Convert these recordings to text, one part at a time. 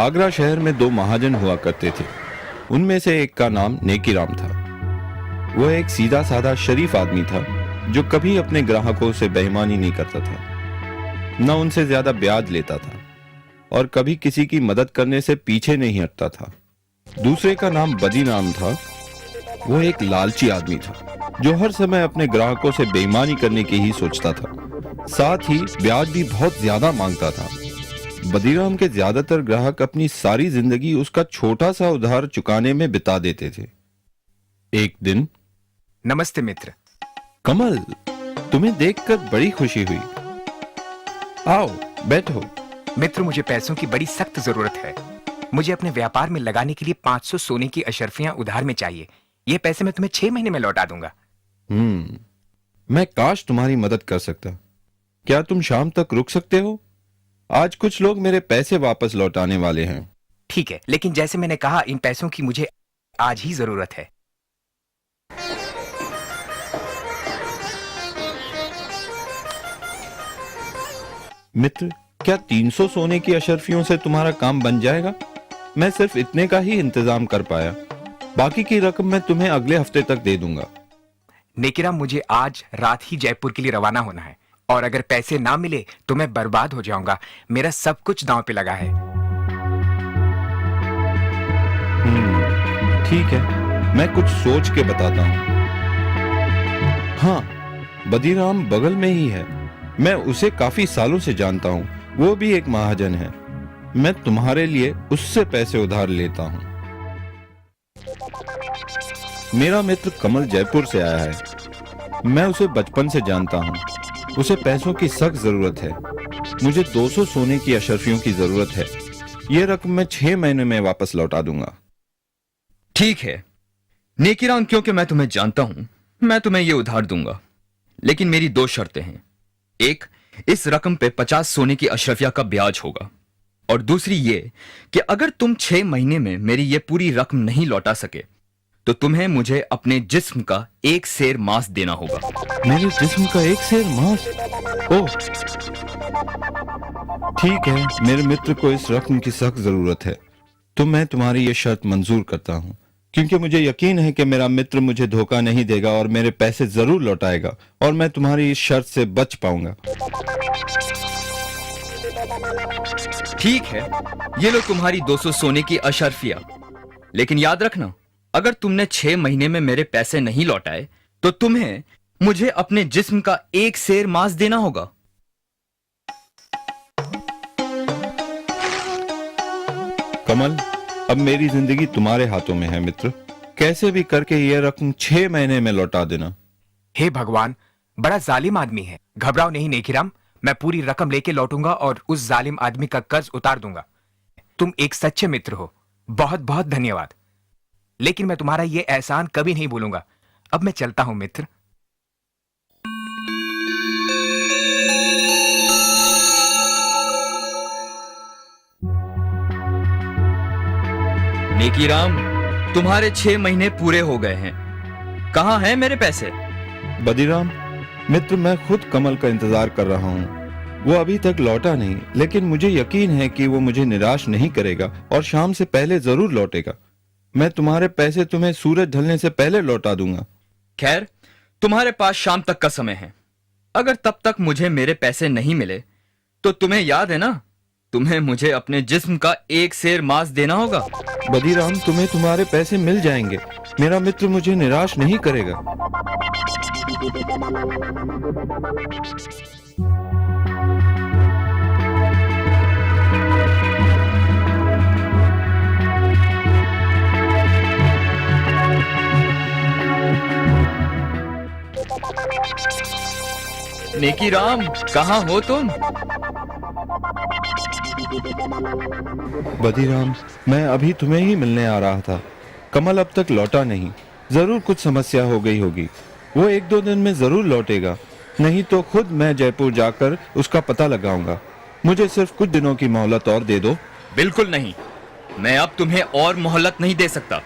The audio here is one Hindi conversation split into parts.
आगरा शहर में दो महाजन हुआ करते थे। उनमें से एक का नाम नेकीराम था। वह एक सीधा साधा शरीफ आदमी था जो कभी अपने ग्राहकों से बेईमानी नहीं करता था, न उनसे ज्यादा ब्याज लेता था और कभी किसी की मदद करने से पीछे नहीं हटता था। दूसरे का नाम बदीराम था। वह एक लालची आदमी था जो हर समय अपने ग्राहकों से बेईमानी करने की ही सोचता था, साथ ही ब्याज भी बहुत ज्यादा मांगता था। बदीराम के ज्यादातर ग्राहक अपनी सारी जिंदगी उसका छोटा सा उधार चुकाने में बिता देते थे। एक दिन, नमस्ते मित्र। कमल, तुम्हें देखकर बड़ी खुशी हुई। आओ बैठो। मित्र, मुझे पैसों की बड़ी सख्त जरूरत है। मुझे अपने व्यापार में लगाने के लिए 500 सोने की अशर्फियां उधार में चाहिए। ये पैसे मैं तुम्हें 6 महीने में लौटा दूंगा। मैं काश तुम्हारी मदद कर सकता। क्या तुम शाम तक रुक सकते हो? आज कुछ लोग मेरे पैसे वापस लौटाने वाले हैं। ठीक है, लेकिन जैसे मैंने कहा, इन पैसों की मुझे आज ही जरूरत है। मित्र, क्या 300 सोने की अशर्फियों से तुम्हारा काम बन जाएगा? मैं सिर्फ इतने का ही इंतजाम कर पाया। बाकी की रकम मैं तुम्हें अगले हफ्ते तक दे दूंगा। नेकीराम, मुझे आज रात ही जयपुर के लिए रवाना होना है और अगर पैसे ना मिले तो मैं बर्बाद हो जाऊंगा। मेरा सब कुछ दांव पे लगा है। ठीक है, मैं कुछ सोच के बताता हूँ। हाँ, बदीराम बगल में ही है। मैं उसे काफी सालों से जानता हूँ। वो भी एक महाजन है। मैं तुम्हारे लिए उससे पैसे उधार लेता हूँ। मेरा मित्र कमल जयपुर से आया है। मैं उसे बचपन से जानता हूँ। उसे पैसों की सख्त जरूरत है। मुझे 200 सोने की अशर्फियों की जरूरत है। यह रकम मैं 6 महीने में वापस लौटा दूंगा। ठीक है नेकीराम, क्योंकि मैं तुम्हें जानता हूं, मैं तुम्हें यह उधार दूंगा, लेकिन मेरी 2 शर्तें हैं। एक, इस रकम पे 50 सोने की अशरफिया का ब्याज होगा, और दूसरी ये कि अगर तुम 6 महीने में मेरी ये पूरी रकम नहीं लौटा सके तो तुम्हें मुझे अपने जिस्म का 1 सेर मांस देना होगा। मेरे जिस्म का 1 सेर मांस? ओह, ठीक है। मेरे मित्र को इस रकम की सख्त जरूरत है, तो मैं तुम्हारी ये शर्त मंजूर करता हूँ, क्योंकि मुझे यकीन है कि मेरा मित्र मुझे धोखा नहीं देगा और मेरे पैसे जरूर लौटाएगा और मैं तुम्हारी इस शर्त से बच पाऊंगा। ठीक है, ये लो तुम्हारी 200 सोने की अशरफिया, लेकिन याद रखना, अगर तुमने 6 महीने में मेरे पैसे नहीं लौटाए तो तुम्हें मुझे अपने जिस्म का 1 सेर मांस देना होगा। कमल, अब मेरी जिंदगी तुम्हारे हाथों में है मित्र। कैसे भी करके यह रकम 6 महीने में लौटा देना। हे भगवान, बड़ा जालिम आदमी है। घबराओ नहीं नेकीराम, मैं पूरी रकम लेके लौटूंगा और उस जालिम आदमी का कर्ज उतार दूंगा। तुम एक सच्चे मित्र हो। बहुत बहुत धन्यवाद। लेकिन मैं तुम्हारा ये एहसान कभी नहीं भूलूंगा। अब मैं चलता हूं मित्र। नेकीराम, तुम्हारे 6 महीने पूरे हो गए हैं। कहां हैं मेरे पैसे? बदीराम मित्र, मैं खुद कमल का इंतजार कर रहा हूँ। वो अभी तक लौटा नहीं, लेकिन मुझे यकीन है कि वो मुझे निराश नहीं करेगा और शाम से पहले जरूर लौटेगा। मैं तुम्हारे पैसे तुम्हें सूरज ढलने से पहले लौटा दूंगा। खैर, तुम्हारे पास शाम तक का समय है। अगर तब तक मुझे मेरे पैसे नहीं मिले तो तुम्हें याद है ना, तुम्हें मुझे अपने जिस्म का 1 सेर मांस देना होगा। बदीराम, तुम्हें तुम्हारे पैसे मिल जाएंगे। मेरा मित्र मुझे निराश नहीं करेगा। नेकीराम, कहां हो तुम? बदीराम, मैं अभी तुम्हें ही मिलने आ रहा था। कमल अब तक लौटा नहीं। जरूर कुछ समस्या हो गई होगी। वो 1-2 दिन में जरूर लौटेगा, नहीं तो खुद मैं जयपुर जाकर उसका पता लगाऊंगा। मुझे सिर्फ कुछ दिनों की मोहलत और दे दो। बिल्कुल नहीं, मैं अब तुम्हें और मोहलत नहीं दे सकता।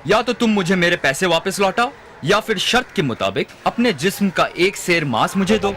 या तो तुम मुझे मेरे पैसे वापस लौटाओ या फिर शर्त के मुताबिक अपने जिस्म का 1 सेर मांस मुझे दो।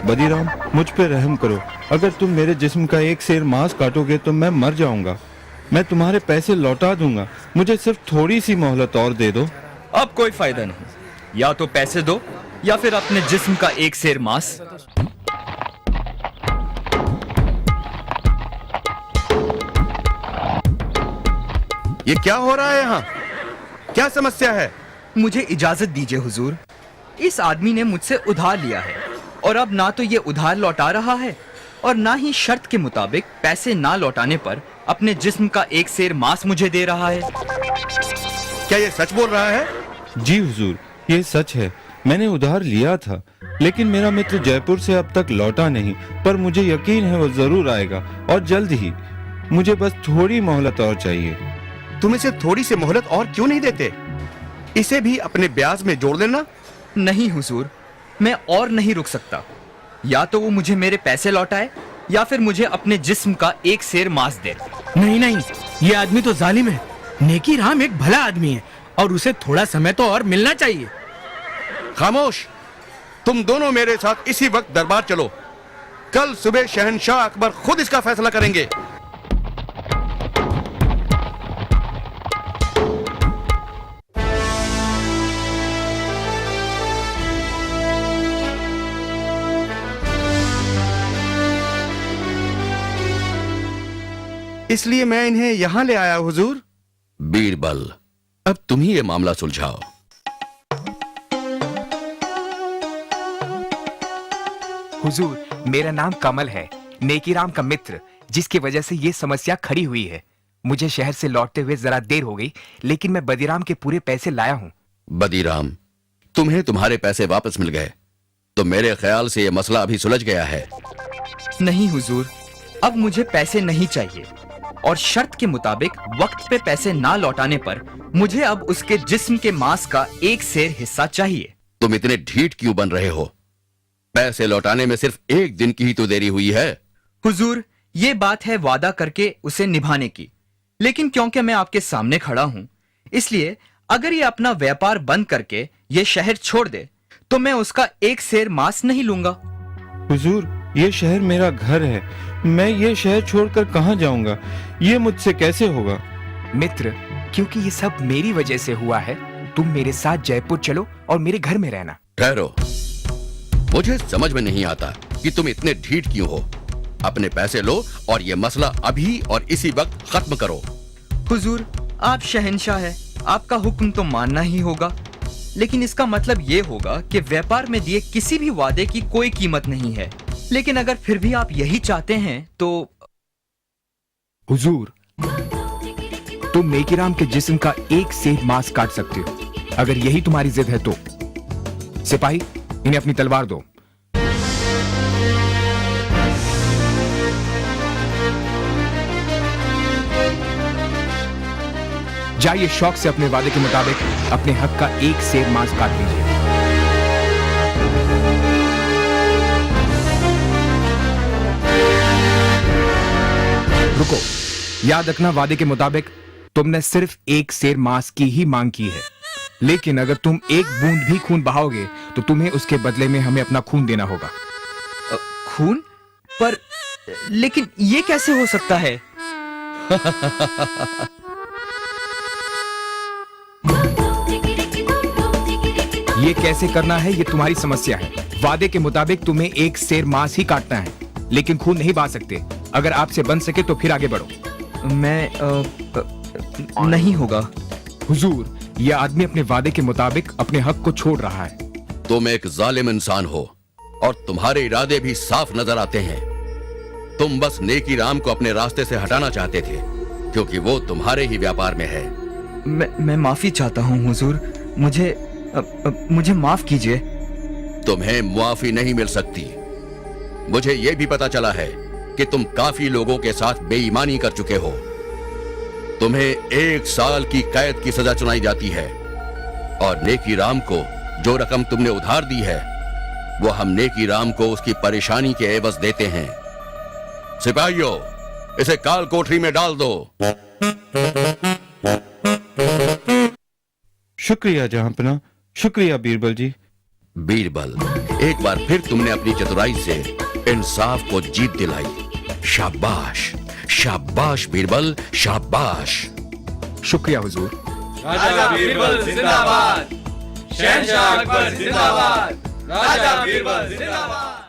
बदीराम, मुझ पे रहम करो। अगर तुम मेरे जिस्म का एक सेर मांस काटोगे तो मैं मर जाऊंगा। मैं तुम्हारे पैसे लौटा दूंगा, मुझे सिर्फ थोड़ी सी मोहलत और दे दो। अब कोई फायदा नहीं, या तो पैसे दो या फिर अपने जिस्म का एक सेर मांस। ये क्या हो रहा है यहाँ? क्या समस्या है? मुझे इजाजत दीजिए हुजूर। इस आदमी ने मुझसे उधार लिया है और अब ना तो ये उधार लौटा रहा है और ना ही शर्त के मुताबिक पैसे ना लौटाने पर अपने जिस्म का एक सेर मांस मुझे दे रहा है। क्या ये सच बोल रहा है? जी हुजूर, ये सच है। मैंने उधार लिया था, लेकिन मेरा मित्र जयपुर से अब तक लौटा नहीं, पर मुझे यकीन है वो जरूर आएगा और जल्द ही। मुझे बस थोड़ी मोहलत और चाहिए। तुम इसे थोड़ी सी मोहलत और क्यों नहीं देते? इसे भी अपने ब्याज में जोड़ लेना। नहीं हुजूर, मैं और नहीं रुक सकता। या तो वो मुझे मेरे पैसे लौटाए या फिर मुझे अपने जिस्म का एक सेर मांस दे। नहीं नहीं, ये आदमी तो जालिम है। नेकी राम एक भला आदमी है और उसे थोड़ा समय तो और मिलना चाहिए। खामोश! तुम दोनों मेरे साथ इसी वक्त दरबार चलो। कल सुबह शहंशाह अकबर खुद इसका फैसला करेंगे। इसलिए मैं इन्हें यहां ले आया हुजूर। बीरबल, अब तुम ही ये मामला सुलझाओ। हुजूर, मेरा नाम कमल है, नेकीराम का मित्र, जिसकी वजह से ये समस्या खड़ी हुई है। मुझे शहर से लौटते हुए जरा देर हो गई, लेकिन मैं बदीराम के पूरे पैसे लाया हूँ। बदीराम, तुम्हें तुम्हारे पैसे वापस मिल गए, तो मेरे ख्याल से ये मसला अभी सुलझ गया है। नहीं हुजूर, अब मुझे पैसे नहीं चाहिए और शर्त के मुताबिक वक्त पे पैसे ना लौटाने पर मुझे अब उसके जिस्म के मांस का एक सेर हिस्सा चाहिए। तुम इतने ढीठ क्यों बन रहे हो? पैसे लौटाने में सिर्फ एक दिन की ही तो देरी हुई है। हुजूर, ये बात है वादा करके उसे निभाने की, लेकिन क्योंकि मैं आपके सामने खड़ा हूँ, इसलिए अगर ये अपना व्यापार बंद करके ये शहर छोड़ दे तो मैं उसका एक सेर मांस नहीं लूंगा। हुजूर, ये शहर मेरा घर है। मैं ये शहर छोड़कर कहाँ जाऊंगा? ये मुझसे कैसे होगा? मित्र, क्योंकि ये सब मेरी वजह से हुआ है, तुम मेरे साथ जयपुर चलो और मेरे घर में रहना। ठहरो, मुझे समझ में नहीं आता कि तुम इतने ढीठ क्यों हो। अपने पैसे लो और ये मसला अभी और इसी वक्त खत्म करो। हुजूर, आप शहंशाह है, आपका हुक्म तो मानना ही होगा, लेकिन इसका मतलब ये होगा कि व्यापार में दिए किसी भी वादे की कोई कीमत नहीं है। लेकिन अगर फिर भी आप यही चाहते हैं तो। हुजूर, तुम नेकीराम के जिस्म का एक सेर मांस काट सकते हो, अगर यही तुम्हारी जिद है तो। सिपाही, इन्हें अपनी तलवार दो। जाइए, शौक से अपने वादे के मुताबिक अपने हक का एक सेर मांस काट लीजिए। रुको, याद रखना, वादे के मुताबिक तुमने सिर्फ एक सेर मांस की ही मांग की है, लेकिन अगर तुम एक बूंद भी खून बहाओगे तो तुम्हें उसके बदले में हमें अपना खून देना होगा। खून? पर लेकिन ये कैसे हो सकता है? ये कैसे करना है, ये तुम्हारी समस्या है। वादे के मुताबिक तुम्हें एक सेर मांस ही काटना है, लेकिन खून नहीं बहा सकते। अगर आपसे बन सके तो फिर आगे बढ़ो। मैं नहीं होगा। हुजूर, यह आदमी अपने वादे के मुताबिक अपने हक को छोड़ रहा है। तुम एक जालिम इंसान हो और तुम्हारे इरादे भी साफ नजर आते हैं। तुम बस नेकीराम को अपने रास्ते से हटाना चाहते थे, क्योंकि वो तुम्हारे ही व्यापार में है। मैं माफी चाहता हूँ हुजूर, मुझे माफ कीजिए। तुम्हें मुआफी नहीं मिल सकती। मुझे यह भी पता चला है कि तुम काफी लोगों के साथ बेईमानी कर चुके हो। तुम्हें 1 साल की कैद की सजा सुनाई जाती है और नेकीराम को जो रकम तुमने उधार दी है वो हम नेकीराम को उसकी परेशानी के एवज देते हैं। सिपाहियों, इसे काल कोठरी में डाल दो। शुक्रिया जहांपना, शुक्रिया बीरबल जी। बीरबल, एक बार फिर तुमने अपनी चतुराई से इंसाफ को जीत दिलाई। शाबाश, शाबाश बीरबल, शाबाश। शुक्रिया हुजूर। राजा बीरबल जिंदाबाद, शहंशाह अकबर जिंदाबाद, राजा बीरबल जिंदाबाद।